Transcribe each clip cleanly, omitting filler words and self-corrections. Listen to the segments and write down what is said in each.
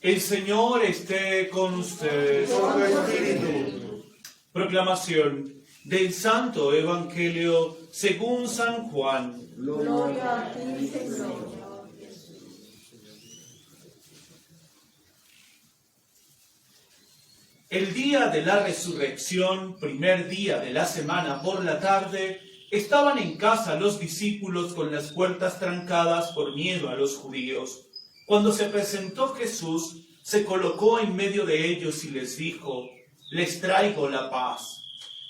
El Señor esté con ustedes. Con tu espíritu. Proclamación del Santo Evangelio según San Juan. Gloria a ti, Señor. El día de la resurrección, primer día de la semana por la tarde, estaban en casa los discípulos con las puertas trancadas por miedo a los judíos. Cuando se presentó Jesús, se colocó en medio de ellos y les dijo: «Les traigo la paz».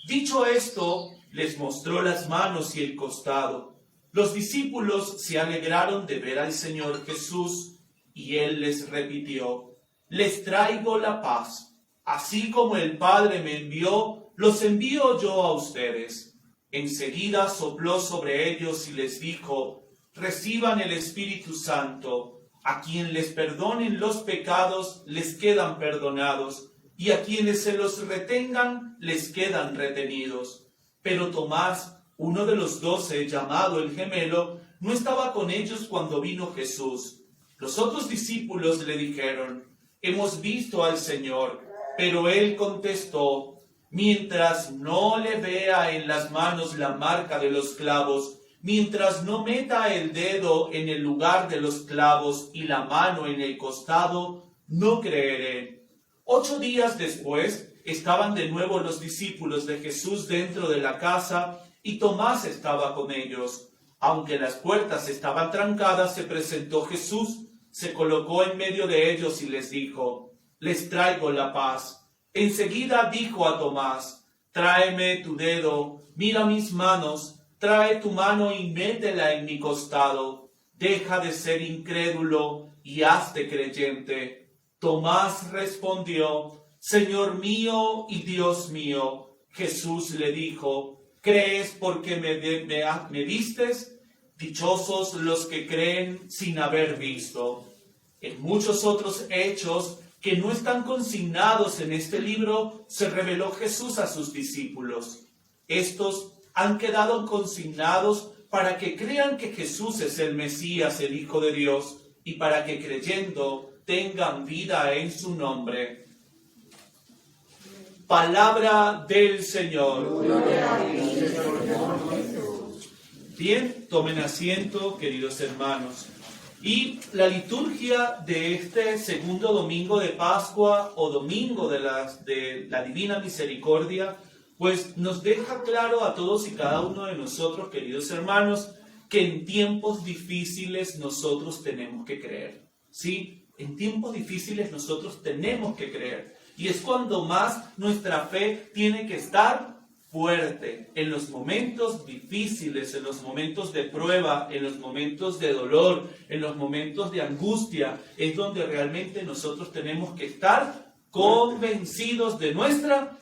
Dicho esto, les mostró las manos y el costado. Los discípulos se alegraron de ver al Señor Jesús, y él les repitió: «Les traigo la paz. Así como el Padre me envió, los envío yo a ustedes». Enseguida sopló sobre ellos y les dijo: «Reciban el Espíritu Santo. A quien les perdonen los pecados, les quedan perdonados, y a quienes se los retengan, les quedan retenidos». Pero Tomás, uno de los 12, llamado el Gemelo, no estaba con ellos cuando vino Jesús. Los otros discípulos le dijeron: «Hemos visto al Señor». Pero él contestó: «Mientras no le vea en las manos la marca de los clavos, mientras no meta el dedo en el lugar de los clavos y la mano en el costado, no creeré». 8 días después estaban de nuevo los discípulos de Jesús dentro de la casa, y Tomás estaba con ellos. Aunque las puertas estaban trancadas, se presentó Jesús, se colocó en medio de ellos y les dijo: «Les traigo la paz». Enseguida dijo a Tomás: «Tráeme tu dedo, mira mis manos, trae tu mano y métela en mi costado. Deja de ser incrédulo y hazte creyente». Tomás respondió: «Señor mío y Dios mío». Jesús le dijo: «¿Crees porque me vistes? Dichosos los que creen sin haber visto». En muchos otros hechos que no están consignados en este libro, se reveló Jesús a sus discípulos. Estos han quedado consignados para que crean que Jesús es el Mesías, el Hijo de Dios, y para que creyendo tengan vida en su nombre. Palabra del Señor. Gloria a ti, Señor Jesús. Bien, tomen asiento, queridos hermanos. Y la liturgia de este segundo domingo de Pascua o domingo de la Divina Misericordia, pues nos deja claro a todos y cada uno de nosotros, queridos hermanos, que en tiempos difíciles nosotros tenemos que creer. ¿Sí? En tiempos difíciles nosotros tenemos que creer. Y es cuando más nuestra fe tiene que estar fuerte, en los momentos difíciles, en los momentos de prueba, en los momentos de dolor, en los momentos de angustia, es donde realmente nosotros tenemos que estar convencidos de nuestra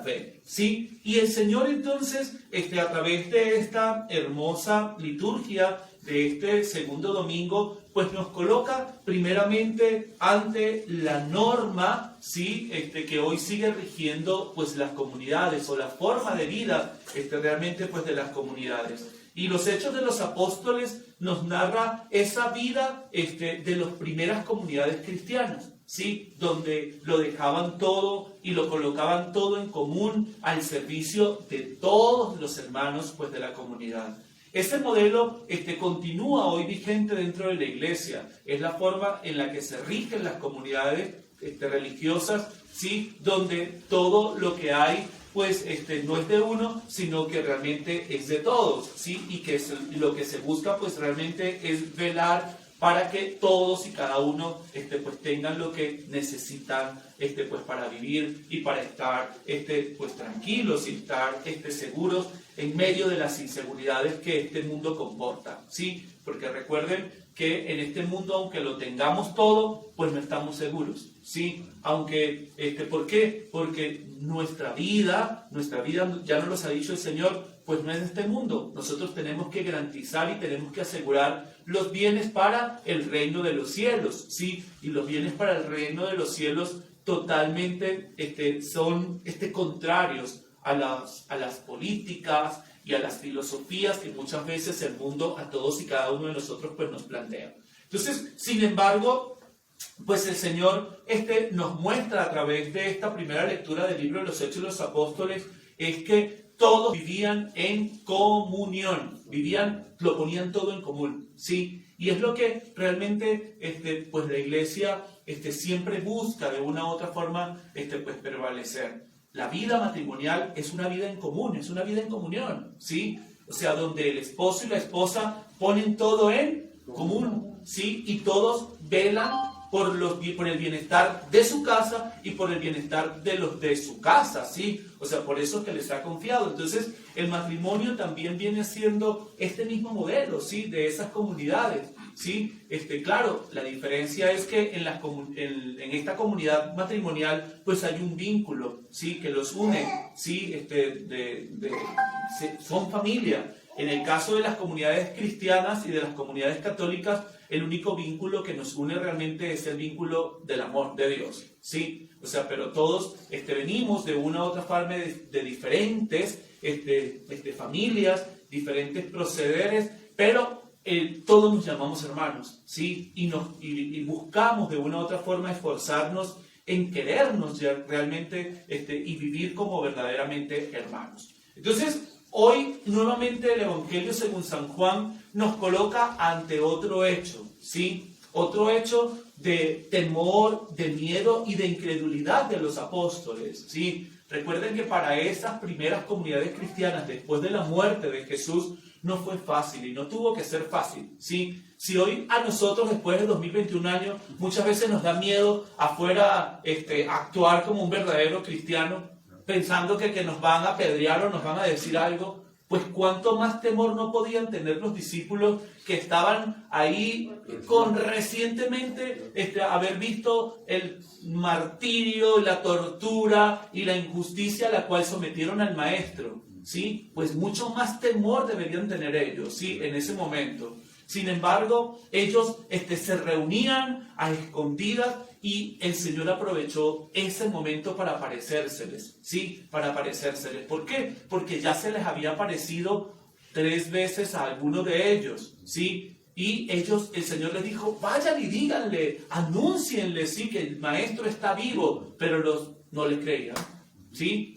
fe, ¿sí? Y el Señor entonces, a través de esta hermosa liturgia de este segundo domingo, pues nos coloca primeramente ante la norma, ¿sí? Que hoy sigue rigiendo pues las comunidades o la forma de vida realmente pues de las comunidades. Y los Hechos de los Apóstoles nos narra esa vida de las primeras comunidades cristianas, ¿sí? Donde lo dejaban todo y lo colocaban todo en común al servicio de todos los hermanos pues de la comunidad. Este modelo continúa hoy vigente dentro de la Iglesia. Es la forma en la que se rigen las comunidades religiosas, ¿sí? Donde todo lo que hay pues no es de uno, sino que realmente es de todos, ¿sí? Y que lo que se busca pues realmente es velar para que todos y cada uno pues tengan lo que necesitan pues para vivir y para estar pues tranquilos y estar seguros en medio de las inseguridades que este mundo comporta, ¿sí? Porque recuerden que en este mundo, aunque lo tengamos todo, pues no estamos seguros, ¿sí? Aunque, ¿por qué? Porque nuestra vida, ya nos lo ha dicho el Señor, pues no es de este mundo. Nosotros tenemos que garantizar y tenemos que asegurar los bienes para el reino de los cielos, ¿sí? Y los bienes para el reino de los cielos totalmente son contrarios a las políticas y a las filosofías que muchas veces el mundo a todos y cada uno de nosotros pues nos plantea. Entonces, sin embargo, pues el Señor nos muestra a través de esta primera lectura del libro de los Hechos de los Apóstoles, es que todos vivían en comunión, lo ponían todo en común, ¿sí? Y es lo que realmente pues la iglesia siempre busca de una u otra forma pues prevalecer. La vida matrimonial es una vida en común, es una vida en comunión, ¿sí? O sea, donde el esposo y la esposa ponen todo en común, ¿sí? Y todos velan por el bienestar de su casa y por el bienestar de los de su casa, ¿sí? O sea, por eso es que les ha confiado. Entonces, el matrimonio también viene siendo este mismo modelo, ¿sí? De esas comunidades, ¿sí? Claro, la diferencia es que en esta comunidad matrimonial, pues hay un vínculo, ¿sí? Que los une, ¿sí? Son familia. En el caso de las comunidades cristianas y de las comunidades católicas, el único vínculo que nos une realmente es el vínculo del amor de Dios, ¿sí? O sea, pero todos venimos de una u otra forma de diferentes familias, diferentes procederes, pero todos nos llamamos hermanos, ¿sí? Y buscamos de una u otra forma esforzarnos en querernos ya realmente y vivir como verdaderamente hermanos. Entonces, hoy nuevamente el Evangelio según San Juan nos coloca ante otro hecho, ¿sí? Otro hecho de temor, de miedo y de incredulidad de los apóstoles, ¿sí? Recuerden que para esas primeras comunidades cristianas, después de la muerte de Jesús, no fue fácil y no tuvo que ser fácil, ¿sí? Si hoy a nosotros, después de 2021 años, muchas veces nos da miedo afuera actuar como un verdadero cristiano, pensando que nos van a apedrear o nos van a decir algo, pues cuánto más temor no podían tener los discípulos que estaban ahí con recientemente haber visto el martirio, la tortura y la injusticia a la cual sometieron al maestro, ¿sí? Pues mucho más temor deberían tener ellos, ¿sí? En ese momento. Sin embargo, ellos se reunían a escondidas y el Señor aprovechó ese momento para aparecérseles, ¿sí? Para aparecérseles. ¿Por qué? Porque ya se les había aparecido 3 veces a alguno de ellos, ¿sí? Y el Señor les dijo, vayan y díganle, anúncienle, sí, que el Maestro está vivo, pero no le creían, ¿sí?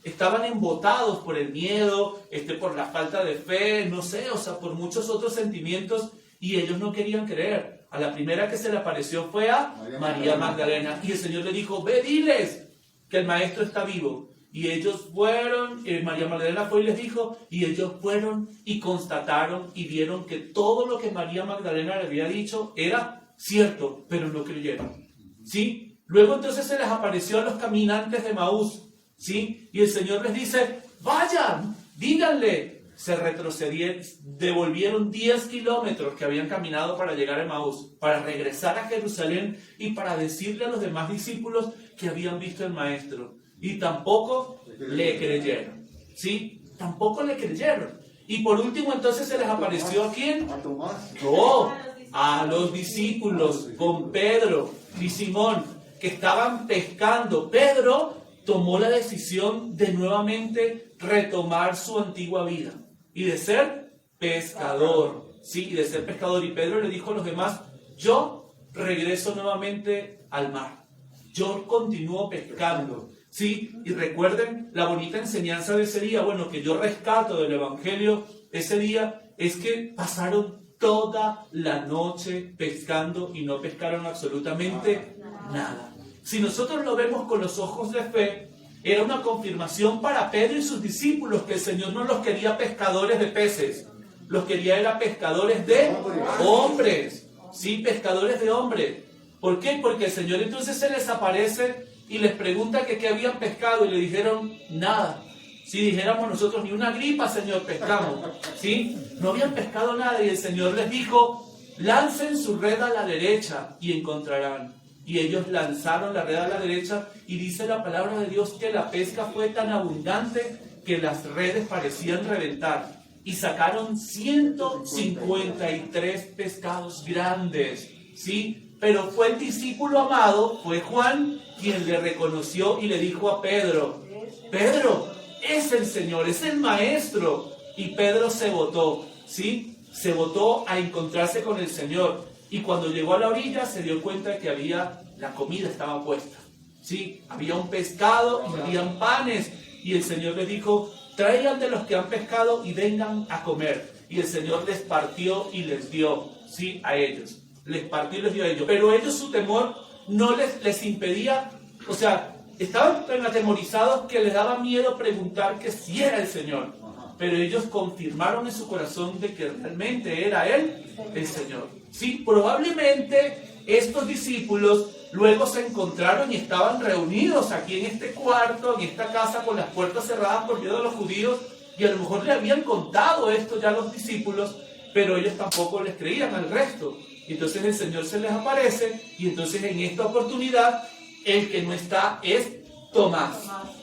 Estaban embotados por el miedo, por la falta de fe, no sé, o sea, por muchos otros sentimientos, y ellos no querían creer. A la primera que se le apareció fue a María Magdalena, y el Señor le dijo, ve, diles que el Maestro está vivo. Y ellos fueron, María Magdalena fue y les dijo, y ellos fueron y constataron y vieron que todo lo que María Magdalena le había dicho era cierto, pero no creyeron, ¿sí? Luego entonces se les apareció a los caminantes de Emaús, ¿sí? Y el Señor les dice, vayan, díganle. Se retrocedieron, devolvieron 10 kilómetros que habían caminado para llegar a Emaús, para regresar a Jerusalén y para decirle a los demás discípulos que habían visto al Maestro. Y tampoco le creyeron, ¿sí? Tampoco le creyeron. Y por último entonces se les apareció ¿a quién? A Tomás. No, a los discípulos con Pedro y Simón que estaban pescando. Pedro tomó la decisión de nuevamente retomar su antigua vida y de ser pescador, sí, y de ser pescador. Y Pedro le dijo a los demás, yo regreso nuevamente al mar, yo continúo pescando, sí. Y recuerden la bonita enseñanza de ese día, bueno, que yo rescato del Evangelio ese día, es que pasaron toda la noche pescando y no pescaron absolutamente nada. Si nosotros lo vemos con los ojos de fe, era una confirmación para Pedro y sus discípulos que el Señor no los quería pescadores de peces, los quería era pescadores de hombres, sí, pescadores de hombres. ¿Por qué? Porque el Señor entonces se les aparece y les pregunta que qué habían pescado y le dijeron nada. Si dijéramos nosotros ni una gripa, Señor, pescamos, ¿sí? No habían pescado nada y el Señor les dijo, lancen su red a la derecha y encontrarán. Y ellos lanzaron la red a la derecha y dice la palabra de Dios que la pesca fue tan abundante que las redes parecían reventar. Y sacaron 153 pescados grandes, ¿sí? Pero fue el discípulo amado, fue Juan, quien le reconoció y le dijo a Pedro, Pedro, es el Señor, es el Maestro. Y Pedro se botó, ¿sí? Se botó a encontrarse con el Señor. Y cuando llegó a la orilla se dio cuenta de que la comida estaba puesta. ¿Sí? Había un pescado y habían panes. Y el Señor les dijo, traigan de los que han pescado y vengan a comer. Y el Señor les partió y les dio, ¿sí? A ellos. Les partió y les dio a ellos. Pero ellos, su temor no les impedía, o sea, estaban tan atemorizados que les daba miedo preguntar que si era el Señor. Pero ellos confirmaron en su corazón de que realmente era Él, el Señor. Sí, probablemente estos discípulos luego se encontraron y estaban reunidos aquí en este cuarto, en esta casa, con las puertas cerradas por miedo a los judíos, y a lo mejor le habían contado esto ya a los discípulos, pero ellos tampoco les creían al resto. Y entonces el Señor se les aparece, y entonces en esta oportunidad, el que no está es Tomás,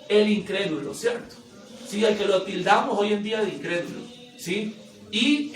el incrédulo, ¿cierto? Sí, al que lo tildamos hoy en día de incrédulo, ¿sí? Y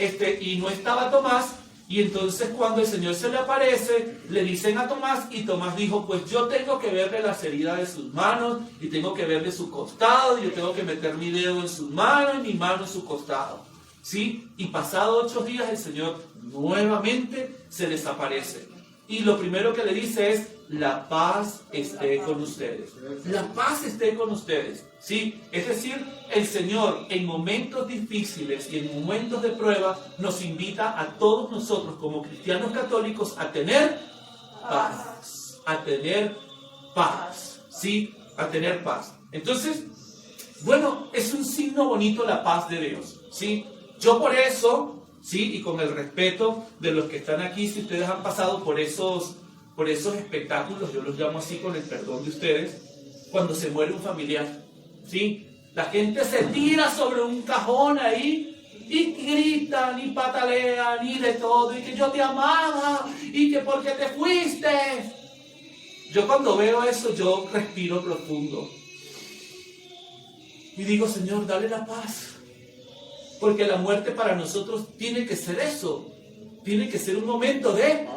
no estaba Tomás, y entonces cuando el Señor se le aparece, le dicen a Tomás, y Tomás dijo, pues yo tengo que verle las heridas de sus manos, y tengo que verle su costado, y yo tengo que meter mi dedo en sus manos, y mi mano en su costado, ¿sí? Y pasado 8 días el Señor nuevamente se les aparece. Y lo primero que le dice es, la paz esté con ustedes. La paz esté con ustedes. ¿Sí? Es decir, el Señor en momentos difíciles y en momentos de prueba nos invita a todos nosotros como cristianos católicos a tener paz. A tener paz. ¿Sí? A tener paz. Entonces, bueno, es un signo bonito la paz de Dios. ¿Sí? Yo por eso... Sí, y con el respeto de los que están aquí, si ustedes han pasado por esos espectáculos, yo los llamo así con el perdón de ustedes, cuando se muere un familiar, ¿sí? La gente se tira sobre un cajón ahí y gritan y patalean y de todo, y que yo te amaba y que porque te fuiste. Yo cuando veo eso, yo respiro profundo y digo, Señor, dale la paz. Porque la muerte para nosotros tiene que ser eso. Tiene que ser un momento de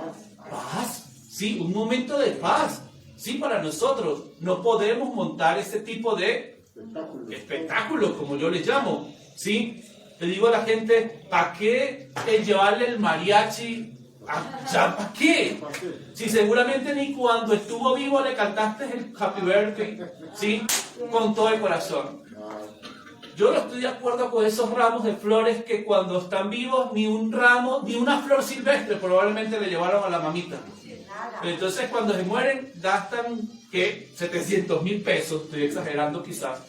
paz. Sí, un momento de paz. Sí, para nosotros. No podemos montar ese tipo de espectáculo, como yo les llamo. Sí, le digo a la gente, ¿para qué llevarle el mariachi? ¿Para qué? Si seguramente ni cuando estuvo vivo le cantaste el Happy Birthday. Sí, con todo el corazón. Yo no estoy de acuerdo con esos ramos de flores que cuando están vivos ni un ramo, ni una flor silvestre probablemente le llevaron a la mamita. Entonces cuando se mueren gastan, ¿qué? 700,000 pesos, estoy exagerando quizás.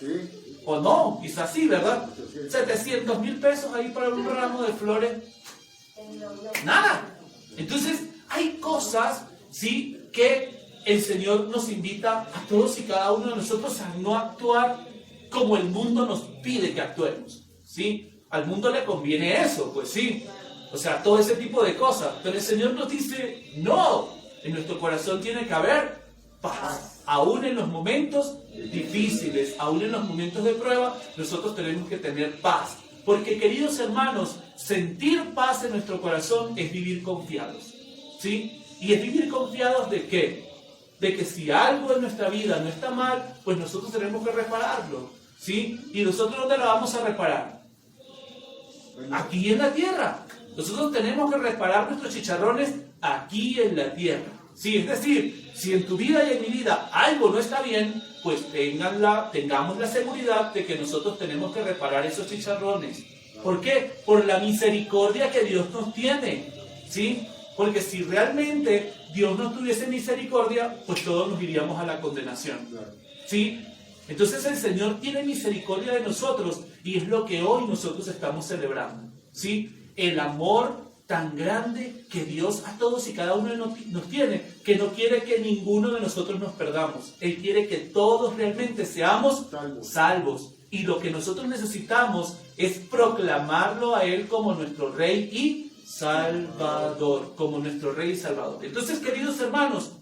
O no, quizás sí, ¿verdad? 700,000 pesos ahí para un ramo de flores. Nada. Entonces hay cosas, ¿sí? Que el Señor nos invita a todos y cada uno de nosotros a no actuar como el mundo nos pide que actuemos, ¿sí? Al mundo le conviene eso, pues sí. O sea, todo ese tipo de cosas. Pero el Señor nos dice, no, en nuestro corazón tiene que haber paz. Aún en los momentos difíciles, aún en los momentos de prueba, nosotros tenemos que tener paz. Porque, queridos hermanos, sentir paz en nuestro corazón es vivir confiados, ¿sí? ¿Y es vivir confiados de qué? De que si algo en nuestra vida no está mal, pues nosotros tenemos que repararlo. ¿Sí? ¿Y nosotros dónde lo vamos a reparar? Aquí en la tierra. Nosotros tenemos que reparar nuestros chicharrones aquí en la tierra. ¿Sí? Es decir, si en tu vida y en mi vida algo no está bien, pues tengamos la seguridad de que nosotros tenemos que reparar esos chicharrones. ¿Por qué? Por la misericordia que Dios nos tiene. ¿Sí? Porque si realmente Dios no tuviese misericordia, pues todos nos iríamos a la condenación. ¿Sí? Entonces el Señor tiene misericordia de nosotros y es lo que hoy nosotros estamos celebrando. ¿Sí? El amor tan grande que Dios a todos y cada uno nos tiene, que no quiere que ninguno de nosotros nos perdamos. Él quiere que todos realmente seamos salvos. Y lo que nosotros necesitamos es proclamarlo a Él como nuestro Rey y Salvador, como nuestro Rey y Salvador. Entonces, queridos hermanos,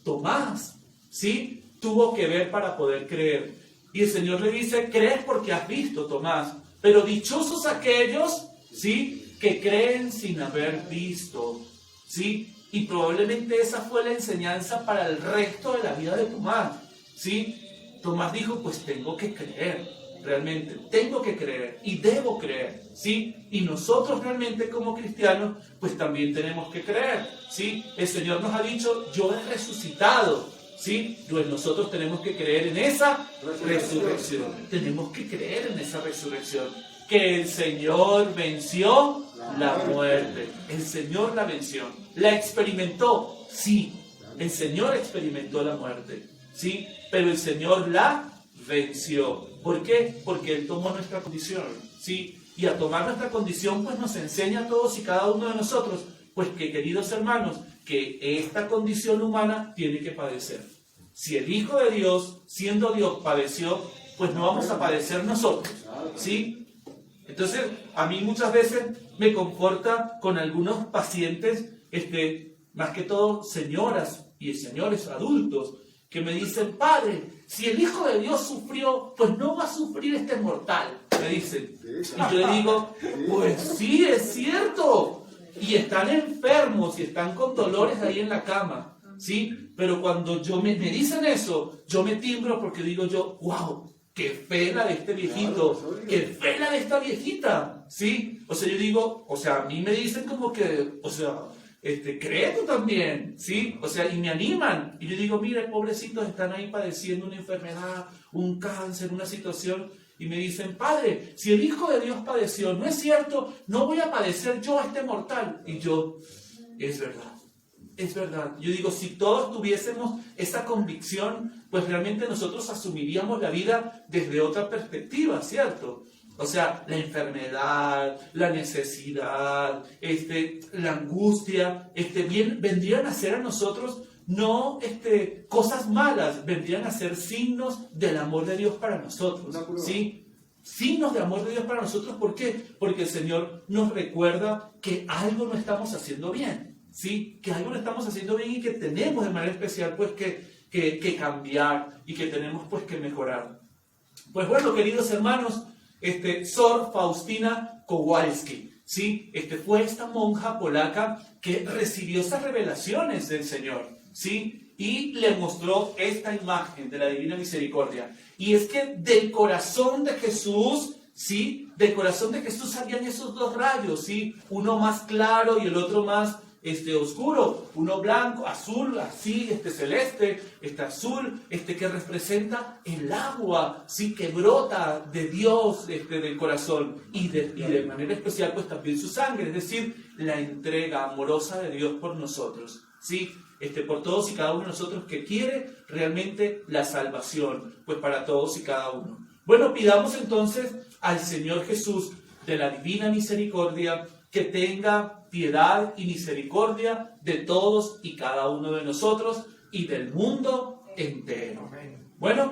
Tomás, ¿sí? Tuvo que ver para poder creer. Y el Señor le dice, crees porque has visto, Tomás. Pero dichosos aquellos, ¿sí? Que creen sin haber visto, ¿sí? Y probablemente esa fue la enseñanza para el resto de la vida de Tomás, ¿sí? Tomás dijo, pues tengo que creer. realmente tengo que creer y debo creer, ¿sí? Y nosotros realmente como cristianos, pues también tenemos que creer, ¿sí? El Señor nos ha dicho, yo he resucitado, ¿sí? Pues nosotros tenemos que creer en esa resurrección. Tenemos que creer en esa resurrección. Que el Señor venció la muerte. El Señor la venció. ¿La experimentó? Sí. El Señor experimentó la muerte, ¿sí? Pero el Señor la venció. ¿Por qué? Porque Él tomó nuestra condición, ¿sí? Y a tomar nuestra condición, pues nos enseña a todos y cada uno de nosotros, pues que, queridos hermanos, que esta condición humana tiene que padecer. Si el Hijo de Dios, siendo Dios, padeció, pues no vamos a padecer nosotros, ¿sí? Entonces, a mí muchas veces me conforta con algunos pacientes, más que todo señoras y señores adultos, que me dicen, padre, si el Hijo de Dios sufrió, pues no va a sufrir este mortal, me dicen. Y yo le digo, pues sí, es cierto. Y están enfermos y están con dolores ahí en la cama, ¿sí? Pero cuando me dicen eso, yo me timbro porque digo yo, wow, qué fe la de este viejito, qué fe la de esta viejita, ¿sí? O sea, yo digo, o sea, a mí me dicen como que, o sea, cree tú también, ¿sí? O sea, y me animan. Y yo digo, mire, pobrecitos, están ahí padeciendo una enfermedad, un cáncer, una situación. Y me dicen, padre, si el Hijo de Dios padeció, ¿no es cierto? No voy a padecer yo a este mortal. Y yo, es verdad, es verdad. Yo digo, si todos tuviésemos esa convicción, pues realmente nosotros asumiríamos la vida desde otra perspectiva, ¿cierto? O sea, la enfermedad, la necesidad, la angustia, vendrían a ser a nosotros no cosas malas, vendrían a ser signos del amor de Dios para nosotros, ¿sí? Signos de amor de Dios para nosotros, ¿por qué? Porque el Señor nos recuerda que algo no estamos haciendo bien, ¿sí? Que algo no estamos haciendo bien y que tenemos de manera especial, pues, que cambiar y que tenemos, pues, que mejorar. Pues bueno, queridos hermanos, Sor Faustina Kowalski, ¿sí? Fue esta monja polaca que recibió esas revelaciones del Señor, ¿sí? Y le mostró esta imagen de la Divina Misericordia. Y es que del corazón de Jesús, ¿sí? Del corazón de Jesús salían esos dos rayos, ¿sí? Uno más claro y el otro más oscuro, uno blanco, azul, así, celeste, azul, que representa el agua, sí, que brota de Dios, del corazón, y de manera especial, pues también su sangre, es decir, la entrega amorosa de Dios por nosotros, sí, por todos y cada uno de nosotros que quiere realmente la salvación, pues para todos y cada uno. Bueno, pidamos entonces al Señor Jesús de la Divina Misericordia que tenga piedad y misericordia de todos y cada uno de nosotros y del mundo entero. Bueno,